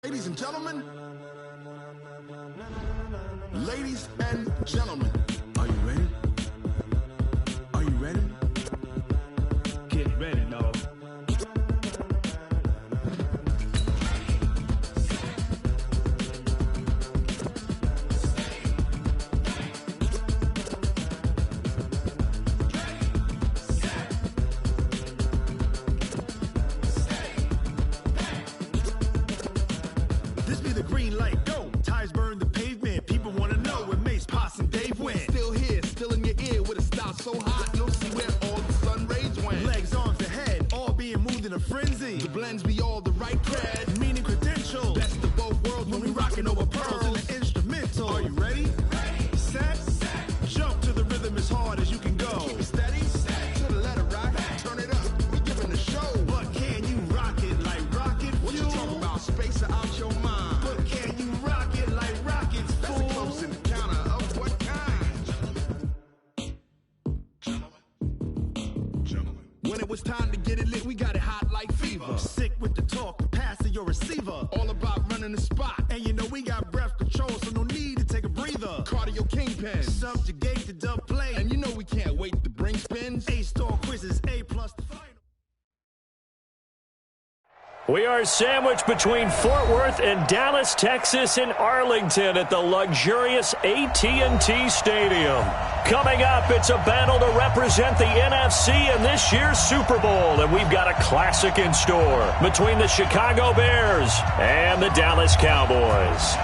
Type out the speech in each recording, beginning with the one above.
Ladies and gentlemen, ladies and gentlemen, are you ready? Are you ready? Get ready, dog. This be the green light, go. Tires burn the pavement. People want to know where Mace, Pops, and Dave went. Still here, still in your ear with a style so hot, you'll see where all the sun rays went. Legs, arms, and head, all being moved in a frenzy. The blends be all the right cred, meaning credentials. Best of both worlds when we rockin' over pearls in the instrumental. Are you ready? Set. Jump to the rhythm as hard as you can go. Keep it steady, to the letter rock. Turn it up, we giving the show. But can you rock it like rocket fuel? What you talking about? Space or out your mind? But can you rock it like rockets, fool? That's a close encounter of what kind? Gentlemen. When it was time to get it lit, we got it hot like fever. Sick with the talk, passing your receiver. All about running the spot. And you know we got breath control, so no need to take a breather. Cardio kingpin, subjugate the dub play. And you know we can't wait to bring spins. A-star quizzes, A+ the final. We are sandwiched between Fort Worth and Dallas, Texas, and Arlington at the luxurious AT&T Stadium. Coming up, it's a battle to represent the NFC in this year's Super Bowl, and we've got a classic in store between the Chicago Bears and the Dallas Cowboys.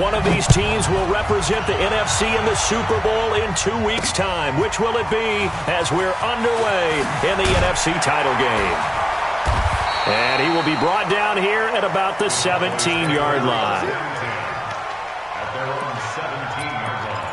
One of these teams will represent the NFC in the Super Bowl in 2 weeks' time. Which will it be as we're underway in the NFC title game? And he will be brought down here at about the 17-yard line. At their own 17-yard line.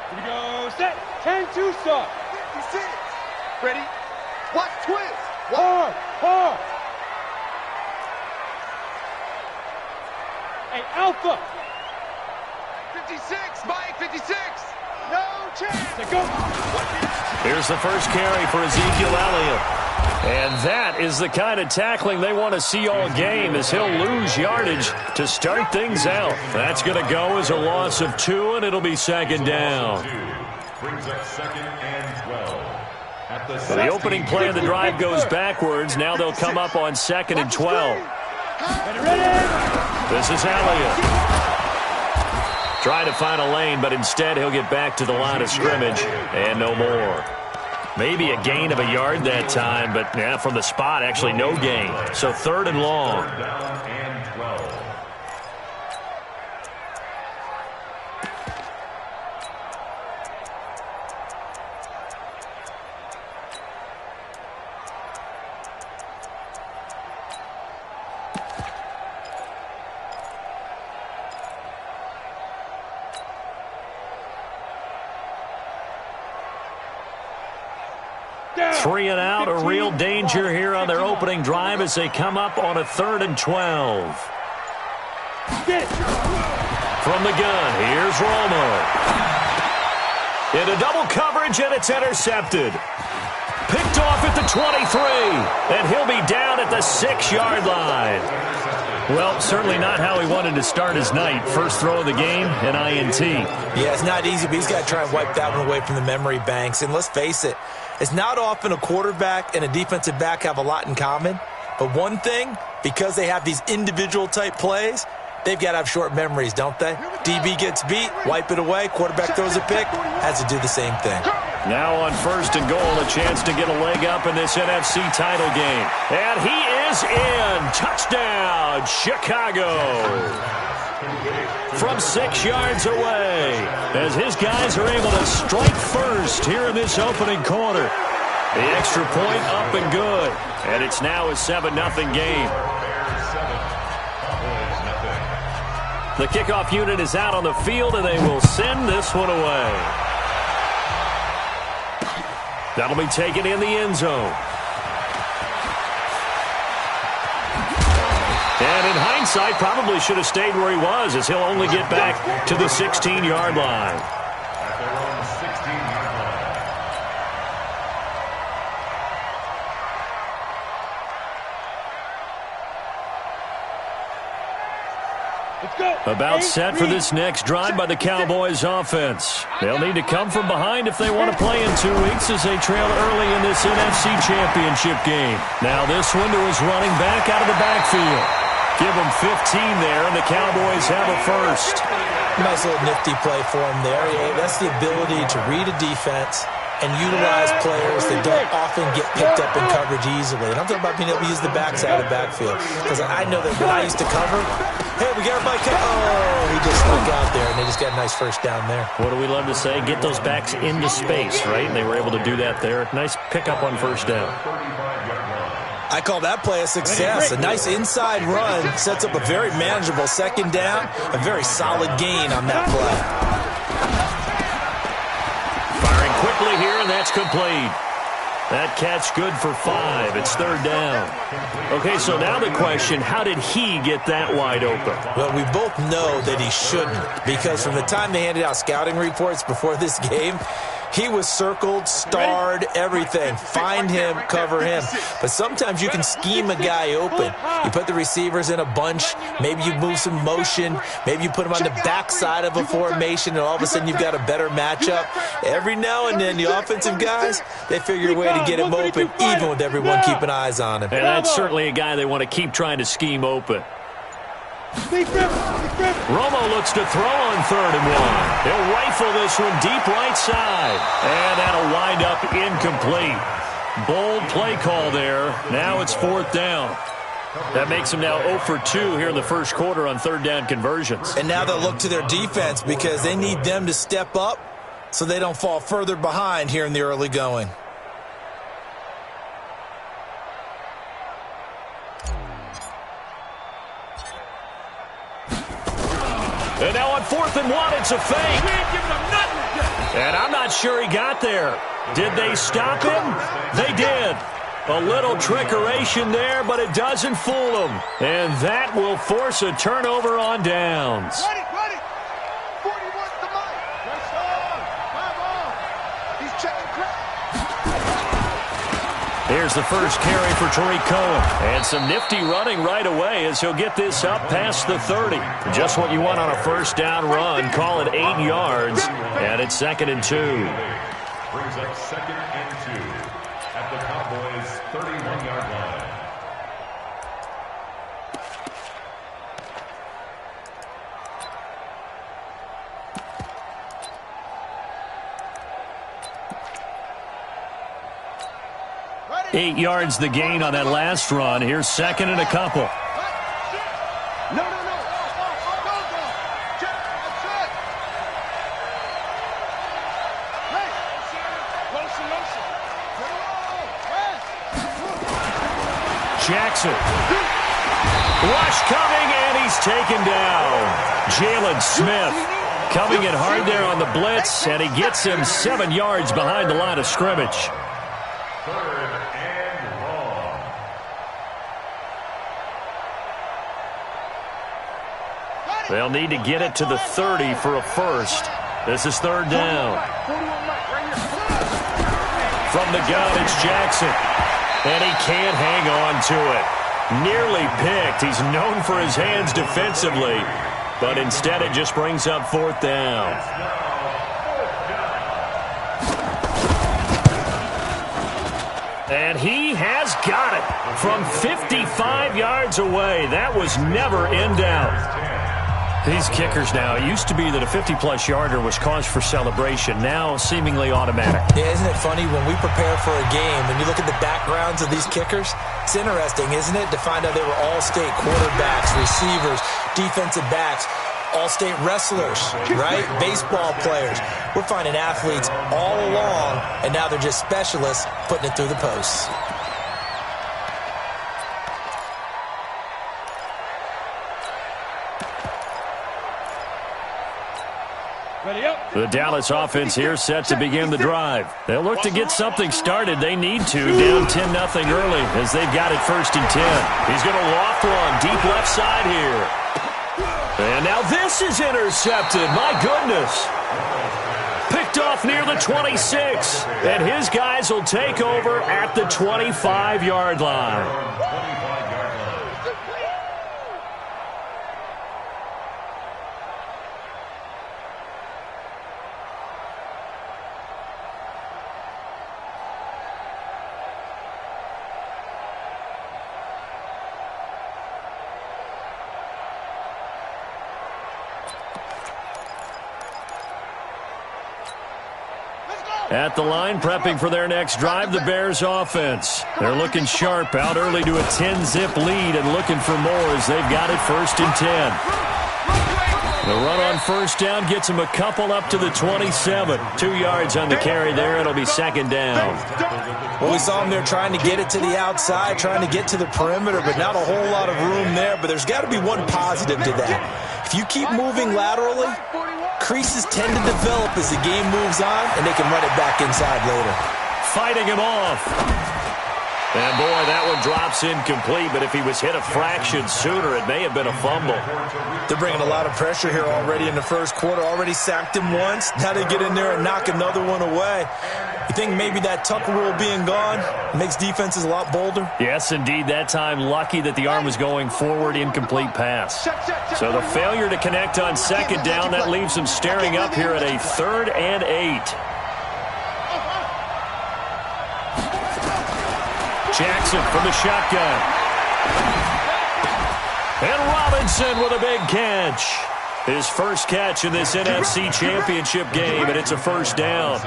Here we go, set, 10-2 start. 56. Ready? Watch twist. Hard, hard. Hey, Alpha. 56, Mike, 56. No chance. They go. Here's the first carry for Ezekiel Elliott. And that is the kind of tackling they want to see all game, as he'll lose yardage to start things out. That's going to go as a loss of 2, and it'll be second down. Brings up second and 12. So the opening play of the drive goes backwards. Now they'll come up on second and 12. This is Elliott. Trying to find a lane, but instead he'll get back to the line of scrimmage and no more. Maybe a gain of a yard that time, but yeah, from the spot, actually no gain. So third and long. Down and 12. Three and out, a real danger here on their opening drive as they come up on a third and 12. From the gun, here's Romo. Into double coverage, and it's intercepted. Picked off at the 23, and he'll be down at the 6-yard line. Well, certainly not how he wanted to start his night. First throw of the game, an INT. Yeah, it's not easy, but he's got to try and wipe that one away from the memory banks. And let's face it, it's not often a quarterback and a defensive back have a lot in common. But one thing, because they have these individual type plays, they've got to have short memories, don't they? DB gets beat, wipe it away, quarterback throws a pick, has to do the same thing. Now on first and goal, a chance to get a leg up in this NFC title game. And he is in. Touchdown, Chicago. From 6 yards away, as his guys are able to strike first here in this opening quarter. The extra point up and good. And it's now a 7-0 game. The kickoff unit is out on the field, and they will send this one away. That'll be taken in the end zone. And in hindsight, probably should have stayed where he was, as he'll only get back to the 16-yard line. At their own 16-yard line. About set for this next drive by the Cowboys offense. They'll need to come from behind if they want to play in 2 weeks as they trail early in this NFC Championship game. Now this one to his running back out of the backfield. Give him 15 there, and the Cowboys have a first. Nice little nifty play for him there. Yeah, that's the ability to read a defense and utilize players that don't often get picked up in coverage easily. And I'm talking about being able to use the backside of the backfield. Because I know that when I used to cover, hey, we got everybody oh, he just snuck out there, and they just got a nice first down there. What do we love to say? Get those backs into space, right? And they were able to do that there. Nice pickup on first down. I call that play a success. A nice inside run sets up a very manageable second down, a very solid gain on that play. Firing quickly here, and that's complete. That catch good for 5. It's third down. Okay, so now the question, how did he get that wide open? Well, we both know that he shouldn't, because from the time they handed out scouting reports before this game, he was circled, starred, everything. Find him, cover him. But sometimes you can scheme a guy open. You put the receivers in a bunch. Maybe you move some motion. Maybe you put him on the backside of a formation, and all of a sudden you've got a better matchup. Every now and then, the offensive guys, they figure a way to get him open, even with everyone keeping eyes on him. And that's certainly a guy they want to keep trying to scheme open. Romo looks to throw on 3rd and 1. He'll rifle this one deep right side. And that'll wind up incomplete. Bold play call there. Now it's 4th down. That makes him now 0 for 2 here in the first quarter on 3rd down conversions. And now they'll look to their defense because they need them to step up so they don't fall further behind here in the early going. And now on 4th and 1, it's a fake. And I'm not sure he got there. Did they stop him? They did. A little trickeration there, but it doesn't fool them. And that will force a turnover on downs. Ready. 40 wants the mic. Press on. Come on. He's checking crap. Here's the first carry for Tariq Cohen. And some nifty running right away as he'll get this up past the 30. Just what you want on a first down run. Call it 8 yards. And it's 2nd and 2. Brings up 2nd and 2 at the Cowboys' 31-yard line. Ready? 8 yards the gain on that last run. Here's 2nd and a couple. No. Check. That's it. Hey. Lotion. Jackson. Rush coming, and he's taken down. Jalen Smith coming in hard there on the blitz, and he gets him 7 yards behind the line of scrimmage. 3rd and long. They'll need to get it to the 30 for a first. This is 3rd down. From the gun, it's Jackson. And he can't hang on to it. Nearly picked. He's known for his hands defensively. But instead it just brings up 4th down. And he has got it from 55 yards away. That was never in doubt. These kickers now, it used to be that a 50-plus yarder was cause for celebration. Now seemingly automatic. Yeah, isn't it funny when we prepare for a game and you look at the backgrounds of these kickers? It's interesting, isn't it, to find out they were all-state quarterbacks, receivers, defensive backs, all-state wrestlers, right? Baseball players. We're finding athletes all along, and now they're just specialists putting it through the posts. Ready up. The Dallas offense here set to begin the drive. They'll look to get something started. They need to. Down 10-0 early as they've got it 1st and 10. He's going to loft one deep left side here. And now this is intercepted. My goodness. Picked off near the 26. And his guys will take over at the 25-yard line. At the line, prepping for their next drive, the Bears offense. They're looking sharp, out early to a 10-zip lead and looking for more as they've got it 1st and 10. The run on 1st down gets them a couple up to the 27. 2 yards on the carry there. It'll be 2nd down. Well, we saw them there trying to get it to the outside, trying to get to the perimeter, but not a whole lot of room there. But there's got to be one positive to that. If you keep moving laterally, creases tend to develop as the game moves on, and they can run it back inside later. Fighting him off. And, boy, that one drops incomplete, but if he was hit a fraction sooner, it may have been a fumble. They're bringing a lot of pressure here already in the 1st quarter. Already sacked him once. Now they get in there and knock another one away. You think maybe that Tucker rule being gone makes defenses a lot bolder? Yes, indeed. That time, lucky that the arm was going forward, incomplete pass. So the failure to connect on 2nd down, that leaves them staring up here at a 3rd and 8. Jackson from the shotgun. And Robinson with a big catch. His first catch in this NFC Championship game, and it's a 1st down.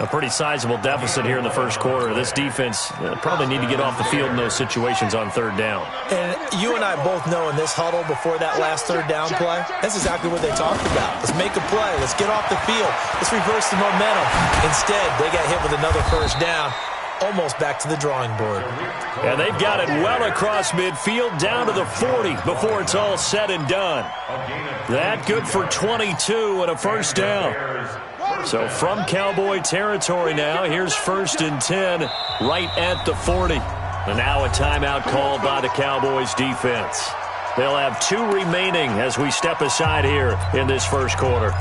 A pretty sizable deficit here in the 1st quarter. This defense probably need to get off the field in those situations on 3rd down. And you and I both know in this huddle before that last 3rd down play, that's exactly what they talked about. Let's make a play. Let's get off the field. Let's reverse the momentum. Instead, they got hit with another 1st down. Almost back to the drawing board. And they've got it well across midfield down to the 40 before it's all said and done. That good for 22 and a 1st down. So from Cowboy territory now, here's 1st and 10 right at the 40. And now a timeout called by the Cowboys defense. They'll have 2 remaining as we step aside here in this 1st quarter.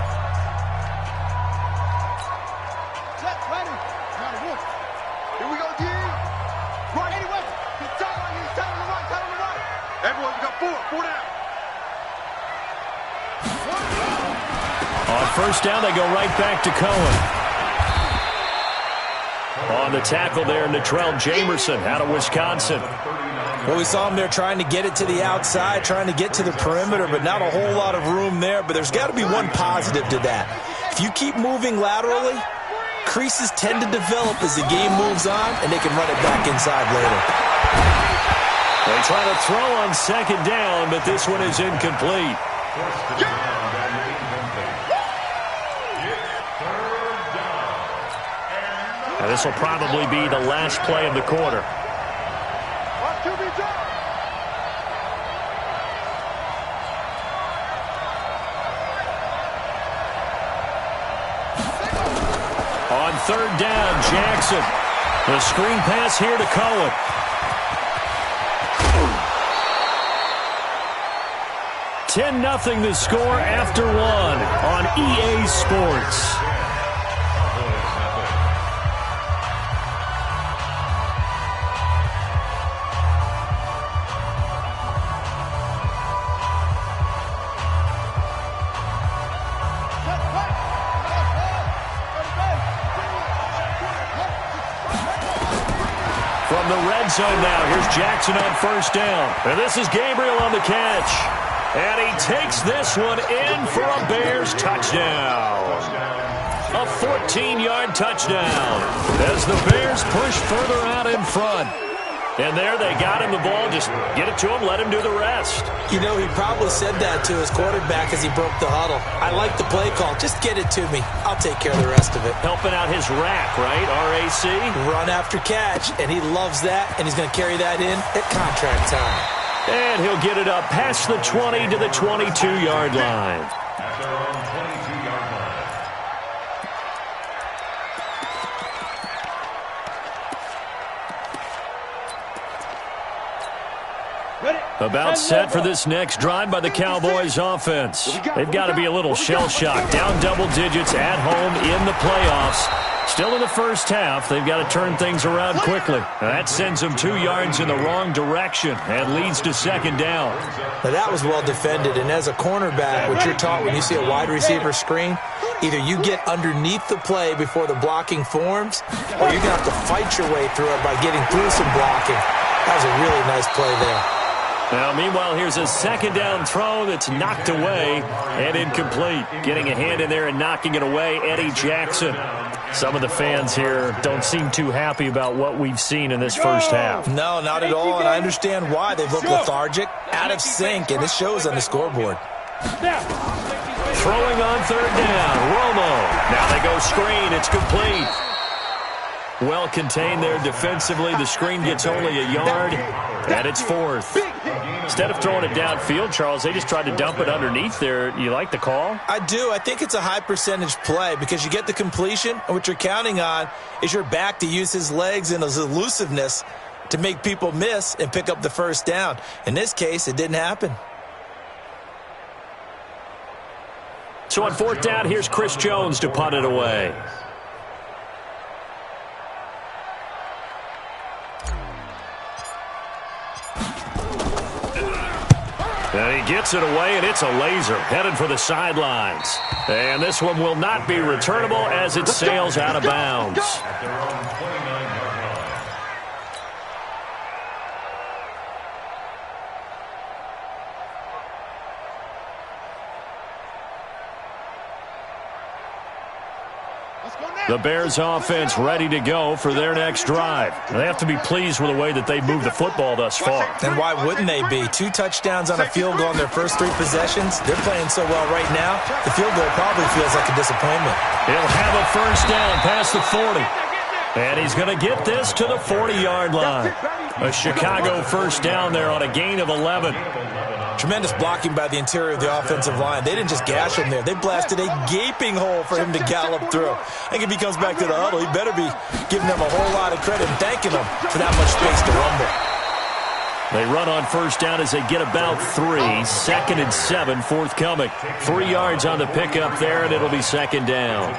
On 1st down, they go right back to Cohen. On the tackle there, Natrell Jamerson out of Wisconsin. Well, we saw him there trying to get it to the outside, trying to get to the perimeter, but not a whole lot of room there. But there's got to be one positive to that. If you keep moving laterally, creases tend to develop as the game moves on, and they can run it back inside later. They try to throw on 2nd down, but this one is incomplete. Now, this will probably be the last play of the quarter. On 3rd down, Jackson. The screen pass here to Cohen. $10-0 the score after 1 on EA Sports. From the red zone now, here's Jackson on 1st down. And this is Gabriel on the catch. And he takes this one in for a Bears touchdown. A 14-yard touchdown as the Bears push further out in front. And there they got him the ball. Just get it to him, let him do the rest. You know, he probably said that to his quarterback as he broke the huddle. I like the play call. Just get it to me. I'll take care of the rest of it. Helping out his rack, right? R-A-C? Run after catch, and he loves that, and he's going to carry that in at contract time. And he'll get it up past the 20 to the 22-yard line. About set for this next drive by the Cowboys offense. They've got to be a little shell-shocked. Down double digits at home in the playoffs. Still in the first half, they've got to turn things around quickly. That sends them 2 yards in the wrong direction and leads to second down. Now that was well defended, and as a cornerback, what you're taught when you see a wide receiver screen, either you get underneath the play before the blocking forms, or you're going to have to fight your way through it by getting through some blocking. That was a really nice play there. Now, meanwhile, here's a second down throw that's knocked away and incomplete. Getting a hand in there and knocking it away, Eddie Jackson. Some of the fans here don't seem too happy about what we've seen in this first half. No, not at all, and I understand why. They've looked lethargic, out of sync, and it shows on the scoreboard. Throwing on third down, Romo. Now they go screen. It's complete. Well contained there defensively. The screen gets only a yard, and it's fourth. Instead of throwing it downfield, Charles, they just tried to dump it underneath there. You like the call? I do. I think it's a high percentage play because you get the completion, and what you're counting on is your back to use his legs and his elusiveness to make people miss and pick up the first down. In this case, it didn't happen. So on fourth down, here's Chris Jones to punt it away. And he gets it away, and it's a laser headed for the sidelines. And this one will not be returnable as it sails out of bounds. The Bears offense ready to go for their next drive. They have to be pleased with the way that they've moved the football thus far. And why wouldn't they be? 2 touchdowns on a field goal in their first 3 possessions. They're playing so well right now, the field goal probably feels like a disappointment. He'll have a first down past the 40. And he's going to get this to the 40-yard line. A Chicago first down there on a gain of 11. Tremendous blocking by the interior of the offensive line. They didn't just gash him there. They blasted a gaping hole for him to gallop through. I think if he comes back to the huddle, he better be giving them a whole lot of credit and thanking them for that much space to rumble. They run on first down as they get about 3. 2nd and 7 forthcoming. 3 yards on the pickup there, and it'll be second down.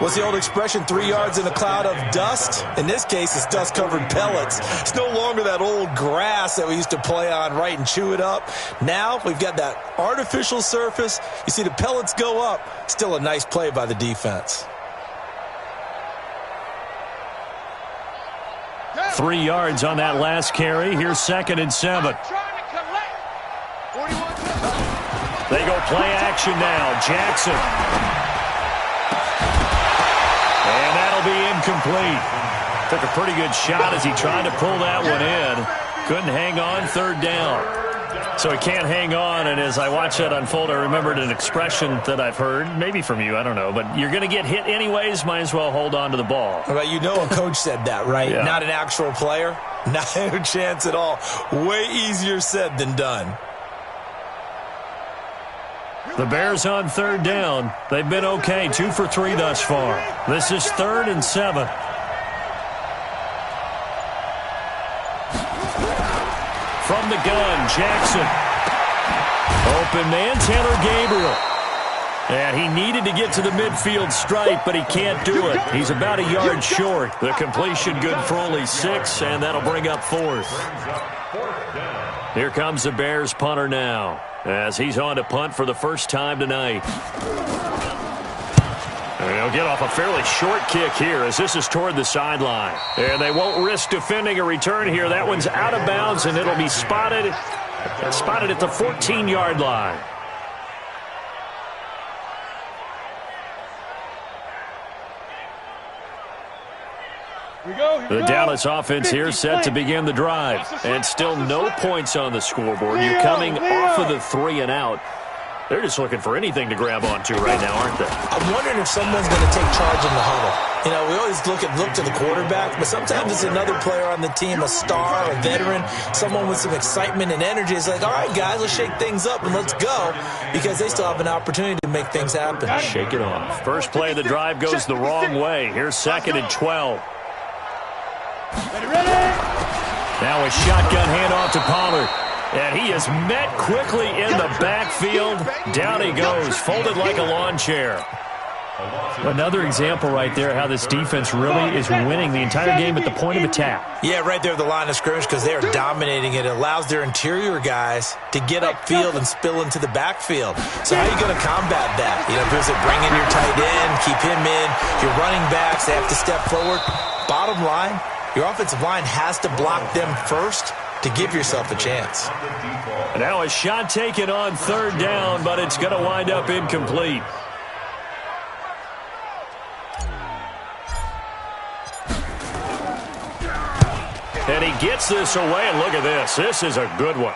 What's the old expression, 3 yards in a cloud of dust? In this case, it's dust-covered pellets. It's no longer that old grass that we used to play on, right, and chew it up. Now we've got that artificial surface. You see the pellets go up. Still a nice play by the defense. 3 yards on that last carry. Here's 2nd and 7. They go play action now. Jackson. And that'll be incomplete. Took a pretty good shot as he tried to pull that one in. Couldn't hang on, third down. So he can't hang on, and as I watched that unfold, I remembered an expression that I've heard, maybe from you, I don't know, but you're going to get hit anyways, might as well hold on to the ball. Well, you know a coach said that, right? Yeah. Not an actual player. Not a chance at all. Way easier said than done. The Bears on third down. They've been okay, 2 for 3 thus far. This is 3rd and 7. From the gun, Jackson. Open man, Taylor Gabriel. And he needed to get to the midfield stripe, but he can't do it. He's about a yard short. The completion good for only 6, and that'll bring up 4th. Here comes the Bears punter now, as he's on to punt for the first time tonight. And he'll get off a fairly short kick here as this is toward the sideline. And they won't risk defending a return here. That one's out of bounds, and it'll be spotted at the 14-yard line. The Dallas offense here set to begin the drive. And still no points on the scoreboard. You're coming off of the 3 and out. They're just looking for anything to grab onto right now, aren't they? I'm wondering if someone's going to take charge in the huddle. You know, we always look to the quarterback, but sometimes it's another player on the team, a star, a veteran, someone with some excitement and energy. It's like, all right, guys, let's shake things up and let's go, because they still have an opportunity to make things happen. Shake it off. First play of the drive goes the wrong way. Here's 2nd and 12. Ready? Now a shotgun handoff to Pollard. And he is met quickly in the backfield. Down he goes, folded like a lawn chair. Another example right there how this defense really is winning the entire game at the point of attack. Yeah, right there at the line of scrimmage because they are dominating it. It allows their interior guys to get upfield and spill into the backfield. So how are you going to combat that? You know, because they bring in your tight end, keep him in. Your running backs, they have to step forward. Bottom line, your offensive line has to block them first to give yourself a chance. Now a shot taken on third down, but it's going to wind up incomplete. And he gets this away, and look at this. This is a good one.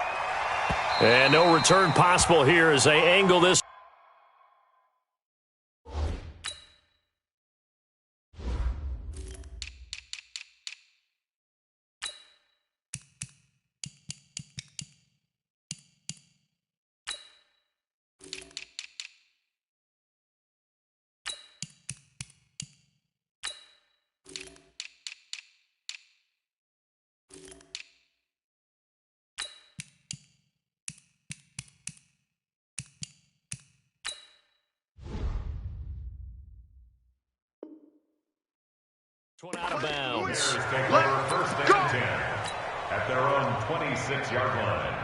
And no return possible here as they angle this. One out of bounds. Take over first and 10 at their own 26-yard line.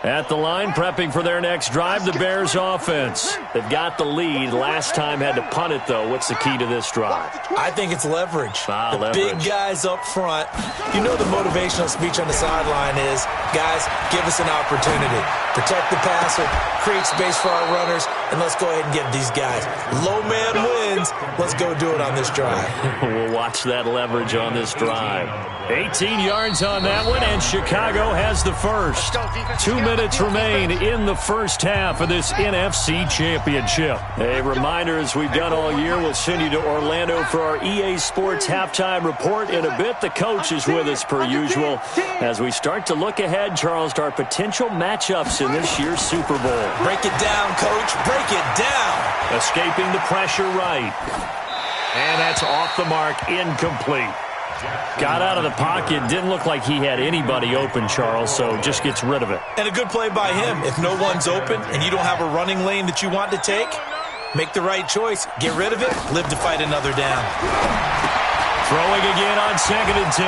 At the line, prepping for their next drive, the Bears offense. They've got the lead. Last time had to punt it, though. What's the key to this drive? I think it's leverage. The leverage. Big guys up front. You know the motivational speech on the sideline is, guys, give us an opportunity. Protect the passer, create space for our runners, and let's go ahead and get these guys. Low man wins. Let's go do it on this drive. We'll watch that leverage on this drive. 18 yards on that one, and Chicago has the first. 2 minutes remain in the first half of this NFC Championship. A reminder, as we've done all year, we'll send you to Orlando for our EA Sports halftime report. In a bit, the coach is with us per usual as we start to look ahead, Charles, to our potential matchups in this year's Super Bowl. Break it down, Coach. Break it down. Escaping the pressure right. And that's off the mark, incomplete. Got out of the pocket, didn't look like he had anybody open, Charles, so just gets rid of it. And a good play by him. If no one's open and you don't have a running lane that you want to take, make the right choice. Get rid of it, live to fight another down. Throwing again on 2nd and 10.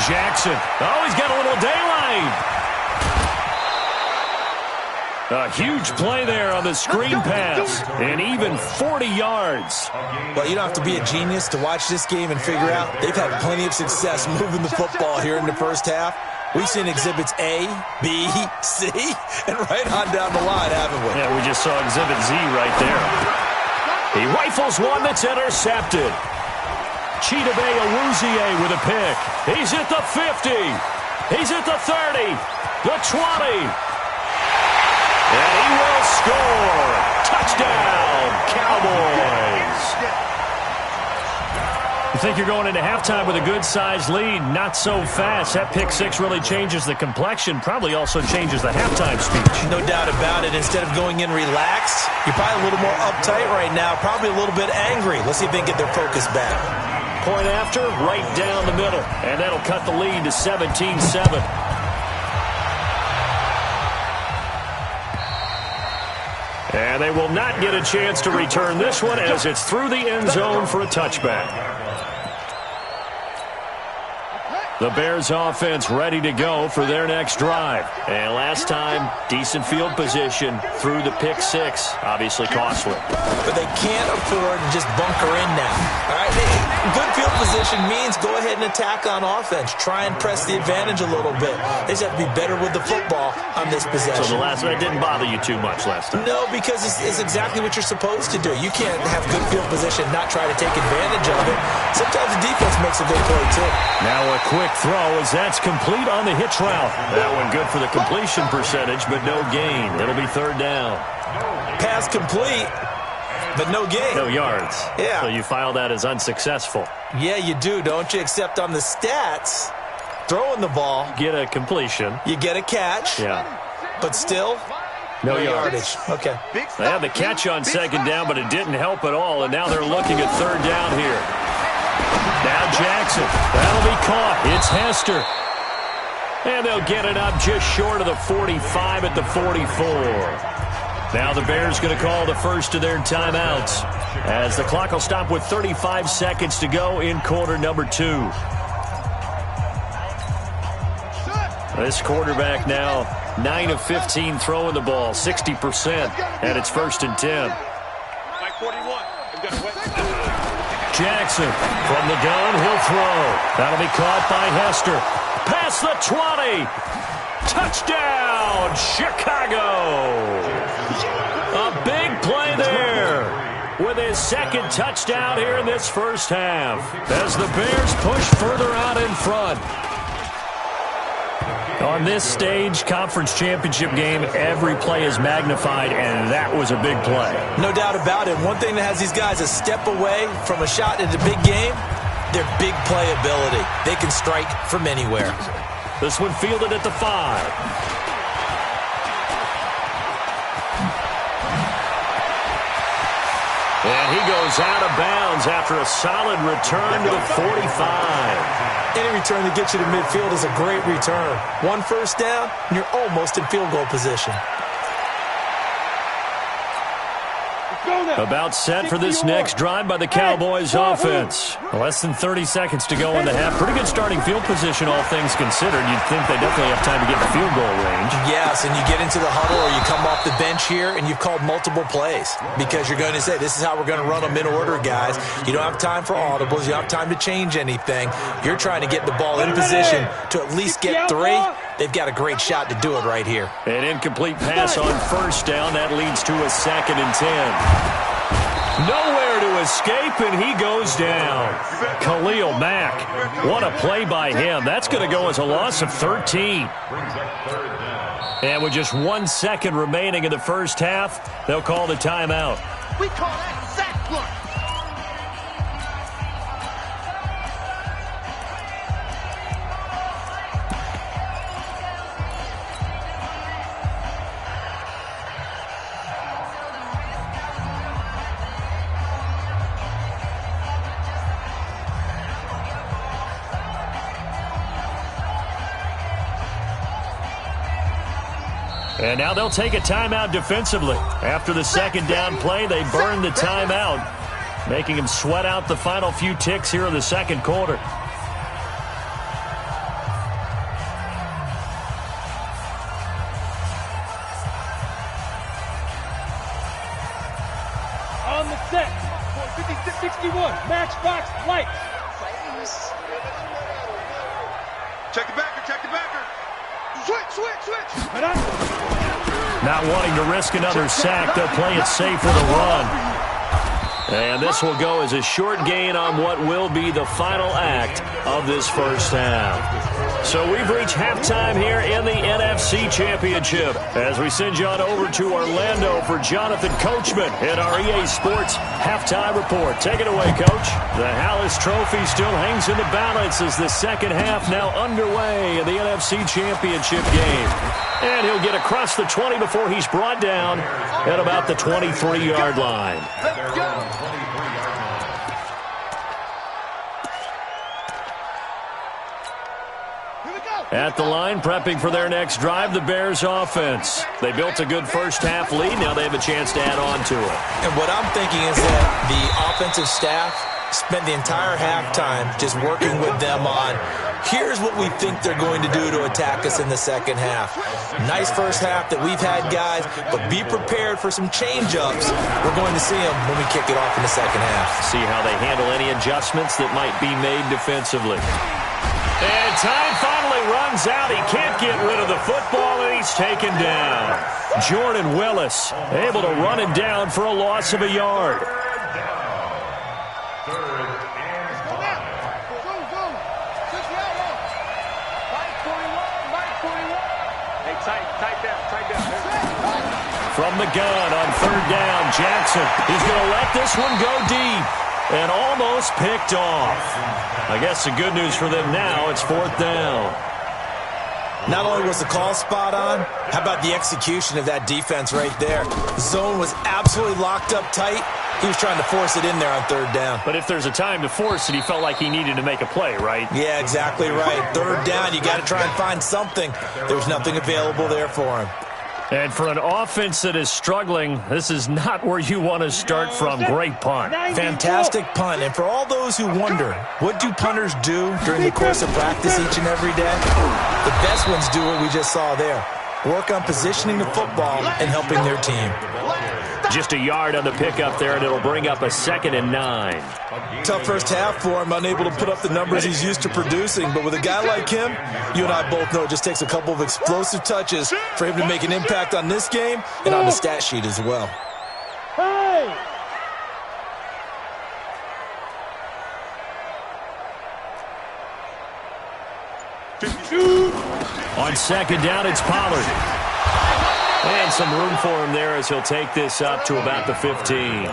Jackson. Oh, he's got a little daylight. A huge play there on the screen pass, and even 40 yards. Well, you don't have to be a genius to watch this game and figure out they've had plenty of success moving the football here in the first half. We've seen exhibits A, B, C, and right on down the line, haven't we? Yeah, we just saw exhibit Z right there. He rifles one that's intercepted. Chidobe Awuzie with a pick. He's at the 50. He's at the 30. The 20. And he will score. Touchdown, Cowboys. You think you're going into halftime with a good-sized lead. Not so fast. That pick six really changes the complexion. Probably also changes the halftime speech. No doubt about it. Instead of going in relaxed, you're probably a little more uptight right now. Probably a little bit angry. Let's see if they can get their focus back. Point after, right down the middle. And that'll cut the lead to 17-7. And they will not get a chance to return this one as it's through the end zone for a touchback. The Bears offense ready to go for their next drive. And last time, decent field position through the pick six. Obviously costly. But they can't afford to just bunker in now. All right? Good field position means go ahead and attack on offense. Try and press the advantage a little bit. They just have to be better with the football on this possession. So the last one didn't bother you too much last time? No, because it's exactly what you're supposed to do. You can't have good field position, not try to take advantage of it. Sometimes the defense makes a good play, too. Now a quick throw as that's complete on the hitch route. That one good for the completion percentage, but no gain. It'll be third down. Pass complete, but no gain. No yards. Yeah. So you file that as unsuccessful. Yeah, you do, don't you? Except on the stats, throwing the ball. Get a completion. You get a catch. Yeah. But still, no yardage. Okay. They had the catch on second down, but it didn't help at all, and now they're looking at third down here. Now Jackson. That'll be caught. It's Hester. And they'll get it up just short of the 45 at the 44. Now the Bears going to call the first of their timeouts as the clock will stop with 35 seconds to go in quarter number 2. This quarterback now 9 of 15 throwing the ball, 60%, and it's 1st and 10. Jackson from the gun, he'll throw. That'll be caught by Hester. Past the 20. Touchdown, Chicago. A big play there with his second touchdown here in this first half as the Bears push further out in front. On this stage, conference championship game, every play is magnified, and that was a big play. No doubt about it. One thing that has these guys a step away from a shot at a big game, their big play ability. They can strike from anywhere. This one fielded at the 5. And he goes out of bounds after a solid return to the 45. Any return that gets you to midfield is a great return. 1 first down, and you're almost in field goal position. About set for this next drive by the Cowboys offense. Less than 30 seconds to go in the half. Pretty good starting field position, all things considered. You'd think they definitely have time to get in the field goal range. Yes, and you get into the huddle or you come off the bench here and you've called multiple plays because you're going to say, this is how we're going to run them in order, guys. You don't have time for audibles. You don't have time to change anything. You're trying to get the ball in position to at least get 3. They've got a great shot to do it right here. An incomplete pass on first down. That leads to a 2nd and 10. Nowhere to escape, and he goes down. Khalil Mack. What a play by him. That's going to go as a loss of 13. And with just 1 second remaining in the first half, they'll call the timeout. We call that sack block. And now they'll take a timeout defensively. After the second down play, they burn the timeout, making them sweat out the final few ticks here in the second quarter. On the set, 56-61, matchbox lights. Check the backer, check the backer. Switch. Not wanting to risk another sack, they'll play it safe with a run. And this will go as a short gain on what will be the final act of this first half. So we've reached halftime here in the NFC Championship as we send you on over to Orlando for Jonathan Coachman in our EA Sports Halftime Report. Take it away, Coach. The Hallis Trophy still hangs in the balance as the second half now underway in the NFC Championship game. And he'll get across the 20 before he's brought down at about the 23-yard line. Let's go. At the line, prepping for their next drive, the Bears offense. They built a good first half lead. Now they have a chance to add on to it. And what I'm thinking is that the offensive staff spent the entire halftime just working with them on, here's what we think they're going to do to attack us in the second half. Nice first half that we've had, guys, but be prepared for some change-ups. We're going to see them when we kick it off in the second half. See how they handle any adjustments that might be made defensively. And time finally runs out. He can't get rid of the football, and he's taken down. Jordan Willis able to run him down for a loss of a yard. From the gun on third down, Jackson. He's going to let this one go deep and almost picked off. I guess the good news for them now, it's fourth down. Not only was the call spot on, how about the execution of that defense right there? The zone was absolutely locked up tight. He was trying to force it in there on third down. But if there's a time to force it, he felt like he needed to make a play, right? Yeah, exactly right. Third down, you got to try and find something. There's nothing available there for him. And for an offense that is struggling, this is not where you want to start from. Great punt. Fantastic punt. And for all those who wonder, what do punters do during the course of practice each and every day? The best ones do what we just saw there. Work on positioning the football and helping their team. Just a yard on the pickup there, and it'll bring up a 2nd and 9. Tough first half for him, unable to put up the numbers he's used to producing. But with a guy like him, you and I both know it just takes a couple of explosive touches for him to make an impact on this game and on the stat sheet as well. Hey! On 2nd down, it's Pollard. And some room for him there as he'll take this up to about the 15.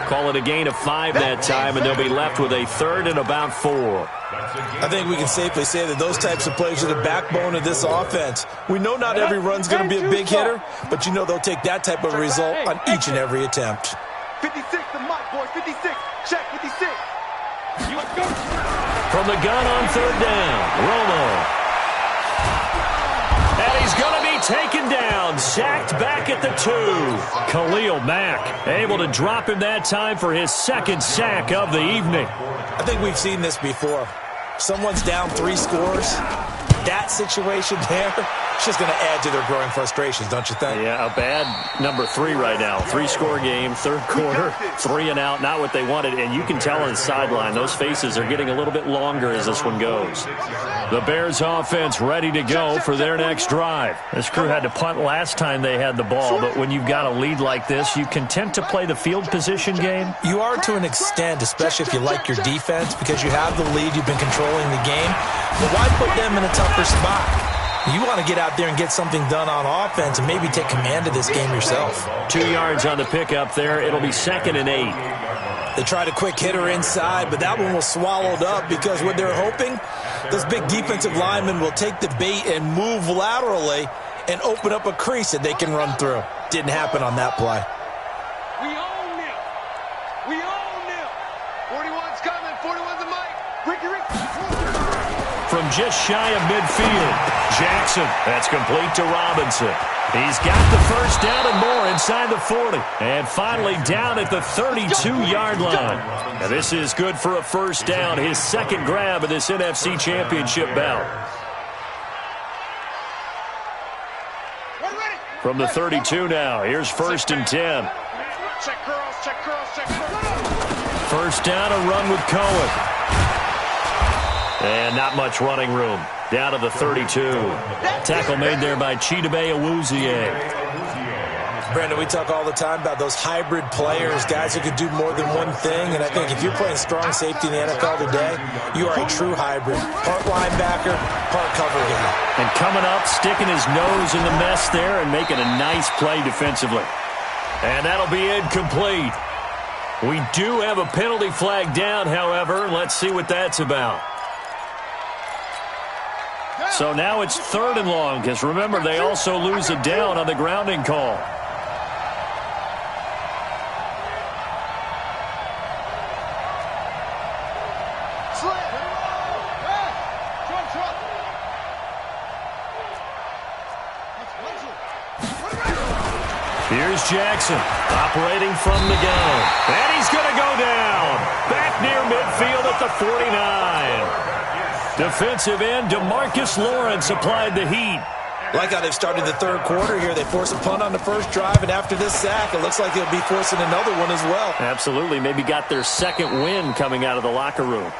Call it a gain of 5 that time, and they'll be left with a 3rd and about 4. I think we can safely say that those types of plays are the backbone of this offense. We know not every run's going to be a big hitter, but you know they'll take that type of result on each and every attempt. 56 to Mike, boys. 56. Check 56. From the gun on 3rd down, Romo. And he's going to be taken down, sacked back at the 2. Khalil Mack able to drop him that time for his 2nd sack of the evening. I think we've seen this before. Someone's down 3 scores. That situation there, it's just going to add to their growing frustrations, don't you think? Yeah, a bad number 3 right now. 3-score game, 3rd quarter, 3 and out, not what they wanted. And you can tell on the sideline, those faces are getting a little bit longer as this one goes. The Bears offense ready to go for their next drive. This crew had to punt last time they had the ball, but when you've got a lead like this, you content to play the field position game? You are to an extent, especially if you like your defense, because you have the lead, you've been controlling the game. But why put them in a tougher spot? You want to get out there and get something done on offense and maybe take command of this game yourself. 2 yards on the pickup there. It'll be 2nd and 8. They tried a quick hitter inside, but that one was swallowed up because what they're hoping, those big defensive linemen will take the bait and move laterally and open up a crease that they can run through. Didn't happen on that play. We own them. We own them. 41's coming. 41's a Mike. Ricky. From just shy of midfield, Jackson. That's complete to Robinson. He's got the 1st down and more inside the 40. And finally down at the 32-yard line. Now this is good for a 1st down, his 2nd grab of this NFC Championship bout. From the 32 now, here's 1st and 10. Check girls, check girls, check girls. 1st down, a run with Cohen. And not much running room. Down to the 32. Tackle made there by Chidobe Awuzie. Brandon, we talk all the time about those hybrid players, guys who could do more than one thing. And I think if you're playing strong safety in the NFL today, you are a true hybrid. Part linebacker, part cover guy. And coming up, sticking his nose in the mess there and making a nice play defensively. And that'll be incomplete. We do have a penalty flag down, however. Let's see what that's about. So now it's 3rd and long, because remember, they also lose a down on the grounding call. Here's Jackson, operating from the gun. And he's going to go down. Back near midfield at the 49. Defensive end DeMarcus Lawrence applied the heat. Like how they've started the 3rd quarter here. They force a punt on the 1st drive, and after this sack, it looks like they'll be forcing another one as well. Absolutely. Maybe got their 2nd win coming out of the locker room.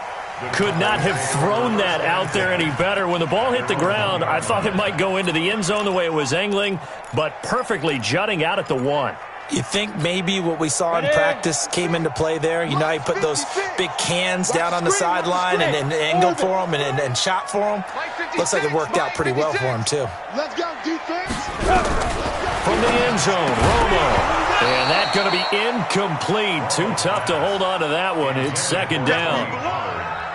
Could not have thrown that out there any better. When the ball hit the ground, I thought it might go into the end zone the way it was angling, but perfectly jutting out at the 1. You think maybe what we saw in practice came into play there? You know, he put those big cans down on the sideline and angled for them and shot for them. Looks like it worked out pretty well for him, too. Let's go, defense. From the end zone, Romo. And that's going to be incomplete. Too tough to hold on to that one. It's 2nd down.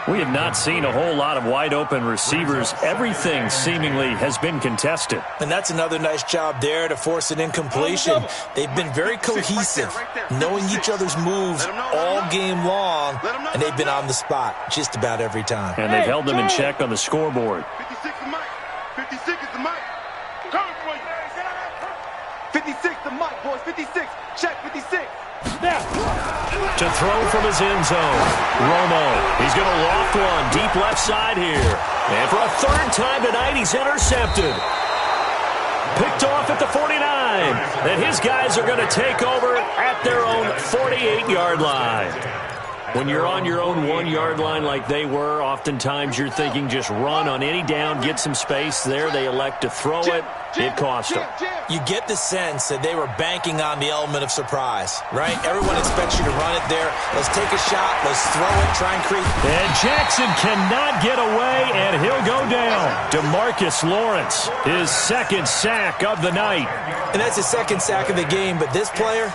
We have not seen a whole lot of wide-open receivers. Everything seemingly has been contested. And that's another nice job there to force an incompletion. They've been very cohesive, knowing each other's moves all game long, and they've been on the spot just about every time. And they've held them in check on the scoreboard. 56 the mic. 56 is the mic. Coming for you. 56 the mic, boys. 56. Check 56. Snap. To throw from his end zone. Romo. He's going to loft one deep left side here. And for a third time tonight, he's intercepted. Picked off at the 49. And his guys are going to take over at their own 48-yard line. When you're on your own 1-yard line like they were, oftentimes you're thinking just run on any down, get some space. There they elect to throw it. It cost them. You get the sense that they were banking on the element of surprise, right? Everyone expects you to run it there. Let's take a shot. Let's throw it. Try and create. And Jackson cannot get away, and he'll go down. DeMarcus Lawrence, his second sack of the night. And that's his second sack of the game, but this player,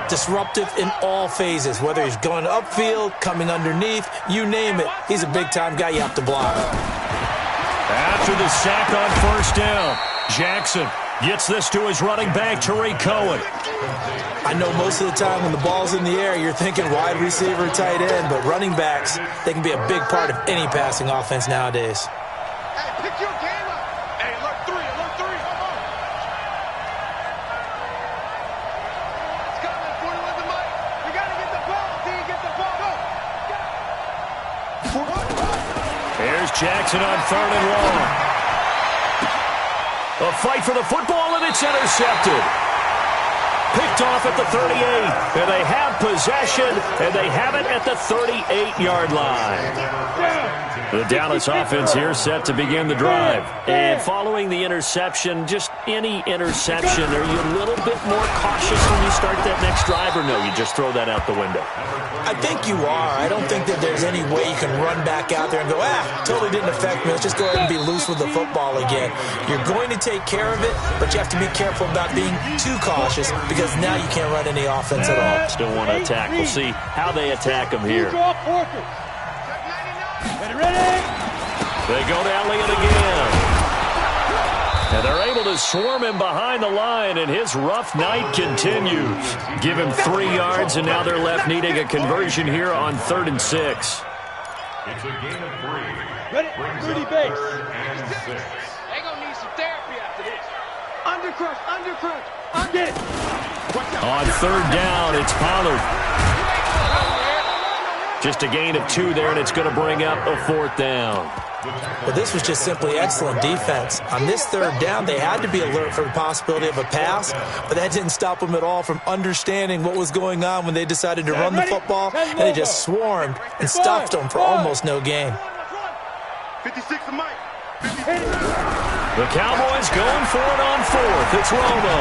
disruptive in all phases, whether he's going upfield, coming underneath, you name it. He's a big-time guy you have to block. After the sack on first down, Jackson gets this to his running back, Tariq Cohen. I know most of the time when the ball's in the air, you're thinking wide receiver, tight end, but running backs, they can be a big part of any passing offense nowadays. Hey, pick your game up. Hey, alert 3, alert 3. Come on. Scotland, 41 the mic. We got to get the ball. D, get the ball. Go. Here's Jackson on third and long. A fight for the football, and it's intercepted. Picked off at the 38, and they have possession, and they have it at the 38-yard line. The Dallas offense here set to begin the drive. And following the interception, just any interception, are you a little bit more cautious when you start that next drive, or no, you just throw that out the window? I think you are. I don't think that there's any way you can run back out there and go, totally didn't affect me. Let's just go ahead and be loose with the football again. You're going to take care of it, but you have to be careful about being too cautious because now you can't run any offense at all. Still want to attack. We'll see how they attack him here. They go to Elliott again. And they're able to swarm him behind the line, and his rough night continues. Give him 3 yards, and now they're left needing a conversion here on 3rd and 6. It's a gain of 3. Ready? Rudy base. 3rd and 6. They gonna need some therapy after this. Undercrush, undercrush, get it. On 3rd down, it's Pollard. Just a gain of 2 there, and it's going to bring up a 4th down. Well, this was just simply excellent defense. On this 3rd down, they had to be alert for the possibility of a pass, but that didn't stop them at all from understanding what was going on when they decided to run the football, and they just swarmed and stuffed them for almost no gain. 56 the mic. The Cowboys going for it on 4th. It's Romo.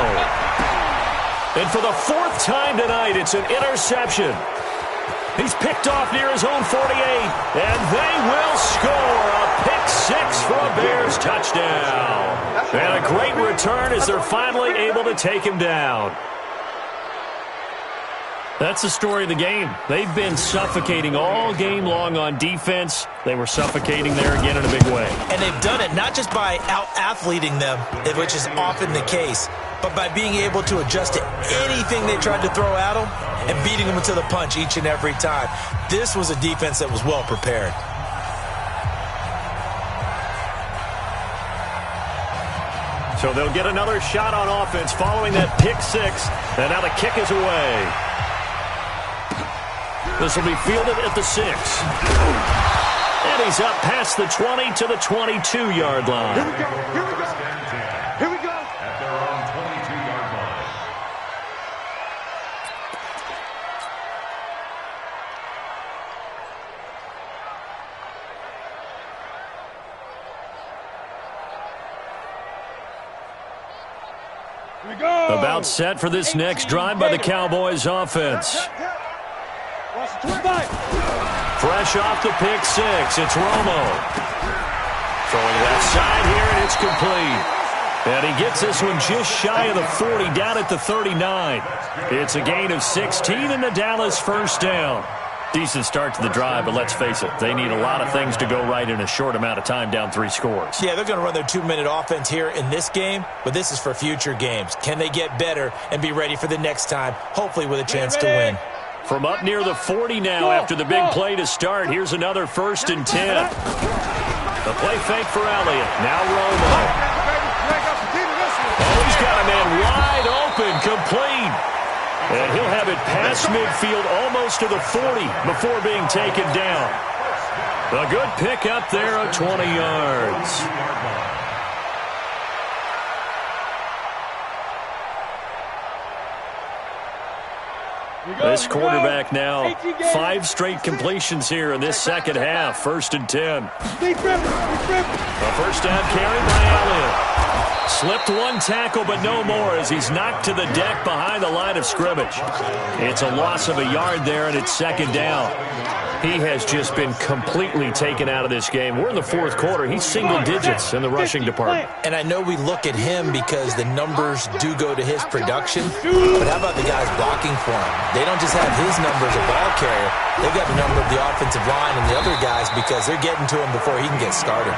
And for the 4th time tonight, it's an interception. He's picked off near his own 48, and they will score a pick 6 for a Bears touchdown. And a great return as they're finally able to take him down. That's the story of the game. They've been suffocating all game long on defense. They were suffocating there again in a big way. And they've done it not just by out-athleting them, which is often the case, but by being able to adjust to anything they tried to throw at them and beating them to the punch each and every time. This was a defense that was well prepared. So they'll get another shot on offense following that pick 6, and now the kick is away. This will be fielded at the 6. And he's up past the 20 to the 22-yard line. Here we go, here we go. Here we go. At their own 22-yard line. Here we go. About set for this next drive by the Cowboys offense. Fresh off the pick 6, it's Romo. Throwing left side here, and it's complete. And he gets this one just shy of the 40, down at the 39. It's a gain of 16 and the Dallas first down. Decent start to the drive, but let's face it, they need a lot of things to go right in a short amount of time, down 3 scores. Yeah, they're going to run their 2-minute offense here in this game, but this is for future games. Can they get better and be ready for the next time, hopefully with a chance to win? From up near the 40 now after the big play to start, here's another 1st and 10. The play fake for Elliott. Now Romo. Oh, he's got a man wide open, complete. And he'll have it past midfield almost to the 40 before being taken down. A good pick up there of 20 yards. This quarterback now 5 straight completions here in this second half. 1st and 10. A first down carry by Elliott. Slipped 1 tackle, but no more as he's knocked to the deck behind the line of scrimmage. It's a loss of a yard there, and it's 2nd down. He has just been completely taken out of this game. We're in the 4th quarter. He's single digits in the rushing department. And I know we look at him because the numbers do go to his production, but how about the guys blocking for him? They don't just have his number as a ball carrier. They've got the number of the offensive line and the other guys because they're getting to him before he can get started.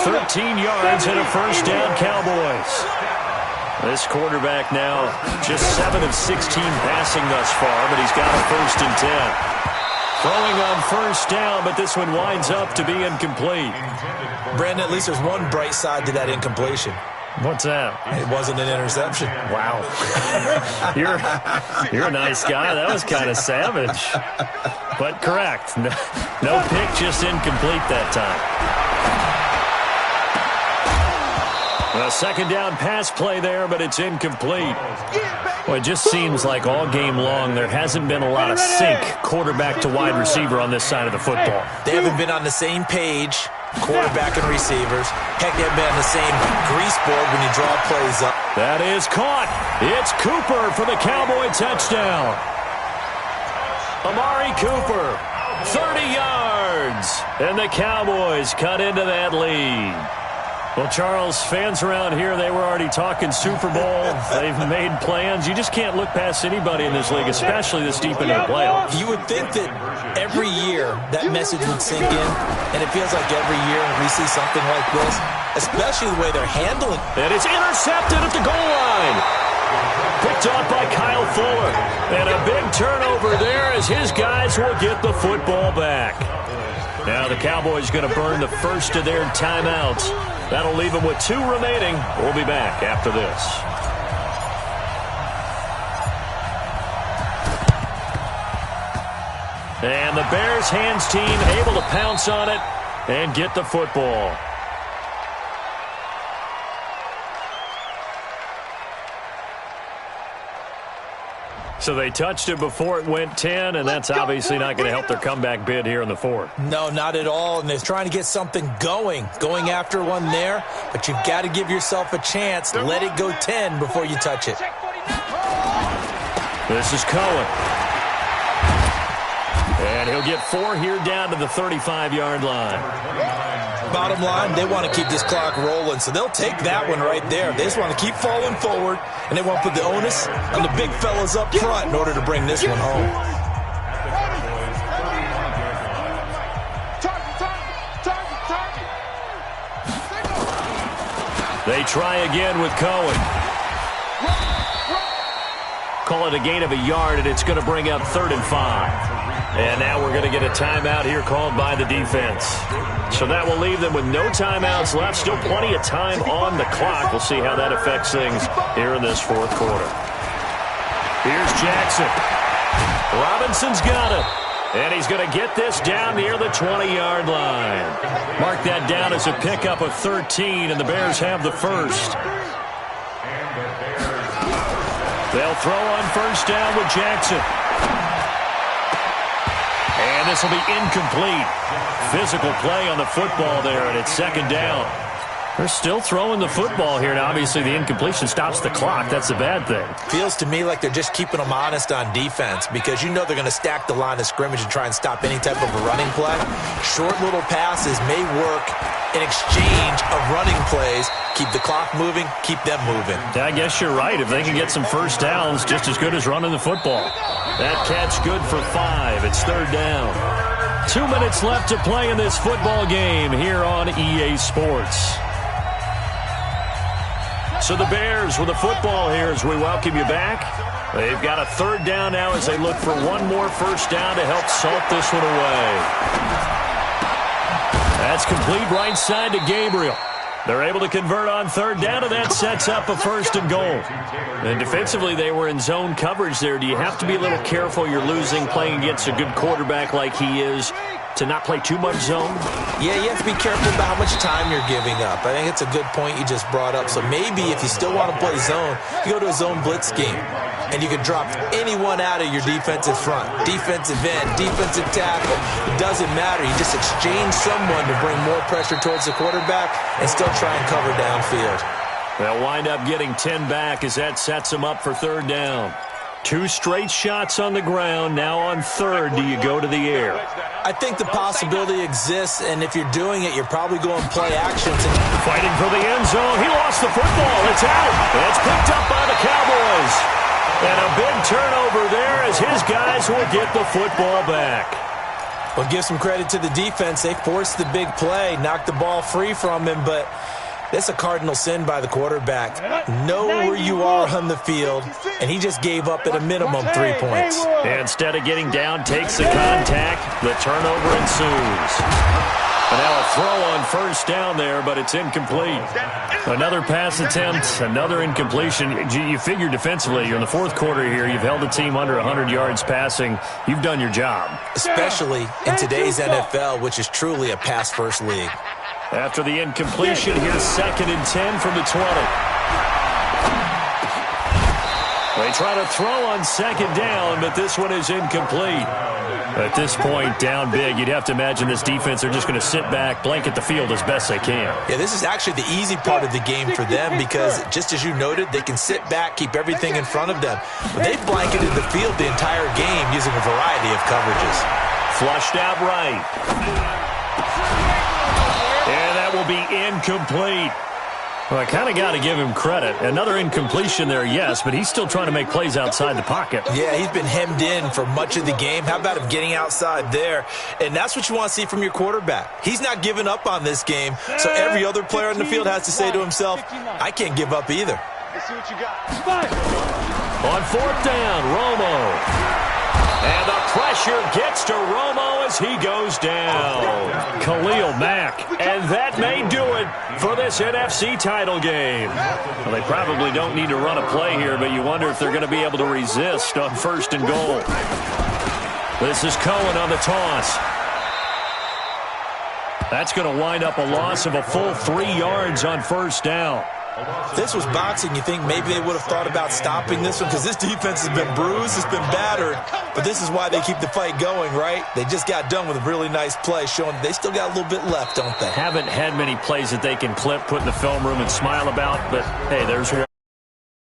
13 yards and a first down, Cowboys. This quarterback now just 7 of 16 passing thus far, but he's got a 1st and 10. Throwing on first down, but this one winds up to be incomplete. Brandon, at least there's one bright side to that incompletion. What's that? It wasn't an interception. Wow. You're a nice guy. That was kind of savage. But correct. No pick, just incomplete that time. A 2nd down pass play there, but it's incomplete. Well, it just seems like all game long there hasn't been a lot of sync quarterback to wide receiver on this side of the football. They haven't been on the same page, quarterback and receivers. Heck, they haven't been on the same grease board when you draw plays up. That is caught. It's Cooper for the Cowboy touchdown. Amari Cooper, 30 yards. And the Cowboys cut into that lead. Well, Charles, fans around here, they were already talking Super Bowl. They've made plans. You just can't look past anybody in this league, especially this deep into the playoffs. You would think that every year that message would sink in, and it feels like every year we see something like this, especially the way they're handling. And it's intercepted at the goal line. Picked off by Kyle Fuller. And a big turnover there as his guys will get the football back. Now the Cowboys going to burn the first of their timeouts. That'll leave them with 2 remaining. We'll be back after this. And the Bears hands team able to pounce on it and get the football. So they touched it before it went 10, and that's obviously not going to help their comeback bid here in the 4th. No, not at all, and they're trying to get something going after one there, but you've got to give yourself a chance. Let it go 10 before you touch it. This is Cohen. And he'll get 4 here down to the 35-yard line. Bottom line, they want to keep this clock rolling, so they'll take that one right there. They just want to keep falling forward, and they want to put the onus on the big fellas up front in order to bring this one home. They try again with Cohen. Call it a gain of a yard, and it's going to bring up 3rd and 5. And now we're going to get a timeout here called by the defense. So that will leave them with no timeouts left. Still plenty of time on the clock. We'll see how that affects things here in this 4th quarter. Here's Jackson. Robinson's got it. And he's going to get this down near the 20-yard line. Mark that down as a pickup of 13, and the Bears have the first. They'll throw on first down with Jackson. And this will be incomplete. Physical play on the football there, and it's 2nd down. They're still throwing the football here. Now, obviously, the incompletion stops the clock. That's a bad thing. Feels to me like they're just keeping them honest on defense because you know they're going to stack the line of scrimmage and try and stop any type of a running play. Short little passes may work in exchange of running plays. Keep the clock moving, keep them moving. Yeah, I guess you're right. If they can get some first downs, just as good as running the football. That catch good for 5. It's 3rd down. 2 minutes left to play in this football game here on EA Sports. So the Bears with the football here as we welcome you back. They've got a 3rd down now as they look for one more first down to help salt this one away. That's complete right side to Gabriel. They're able to convert on 3rd down, and that sets up a 1st and goal. And defensively, they were in zone coverage there. Do you have to be a little careful? You're losing playing against a good quarterback like he is to not play too much zone? Yeah, you have to be careful about how much time you're giving up. I think it's a good point you just brought up. So maybe if you still want to play zone, you go to a zone blitz scheme. And you can drop anyone out of your defensive front. Defensive end, defensive tackle. It doesn't matter. You just exchange someone to bring more pressure towards the quarterback and still try and cover downfield. They'll wind up getting 10 back as that sets them up for 3rd down. 2 straight shots on the ground. Now on 3rd, do you go to the air? I think the possibility exists, and if you're doing it, you're probably going play actions. Fighting for the end zone. He lost the football. It's out. It's picked up by the Cowboys. And a big turnover there as his guys will get the football back. Well, give some credit to the defense. They forced the big play, knocked the ball free from him, but that's a cardinal sin by the quarterback. Know where you are on the field, and he just gave up at a minimum 3 points. Instead of getting down, takes the contact. The turnover ensues. And now a throw on 1st down there, but it's incomplete. Another pass attempt, another incompletion. You figure defensively, you're in the 4th quarter here. You've held the team under 100 yards passing. You've done your job. Especially in today's NFL, which is truly a pass-first league. After the incompletion, here's 2nd and 10 from the 20. They try to throw on 2nd down, but this one is incomplete. At this point, down big, you'd have to imagine this defense are just going to sit back, blanket the field as best they can. Yeah, this is actually the easy part of the game for them because, just as you noted, they can sit back, keep everything in front of them. But they've blanketed the field the entire game using a variety of coverages. Flushed out right. And that will be incomplete. Well, I kind of got to give him credit. Another incompletion there, yes, but he's still trying to make plays outside the pocket. Yeah, he's been hemmed in for much of the game. How about him getting outside there? And that's what you want to see from your quarterback. He's not giving up on this game, so every other player on the field has to say to himself, I can't give up either. Let's see what you got. On 4th down, Romo. And the pressure gets to Romo as he goes down. Khalil Mack. And that may do it for this NFC title game. Well, they probably don't need to run a play here, but you wonder if they're going to be able to resist on 1st and goal. This is Cohen on the toss. That's going to wind up a loss of a full 3 yards on 1st down. If this was boxing, you think maybe they would have thought about stopping this one because this defense has been bruised, it's been battered, but this is why they keep the fight going, right? They just got done with a really nice play showing they still got a little bit left, don't they? Haven't had many plays that they can clip, put in the film room and smile about, but hey, there's one.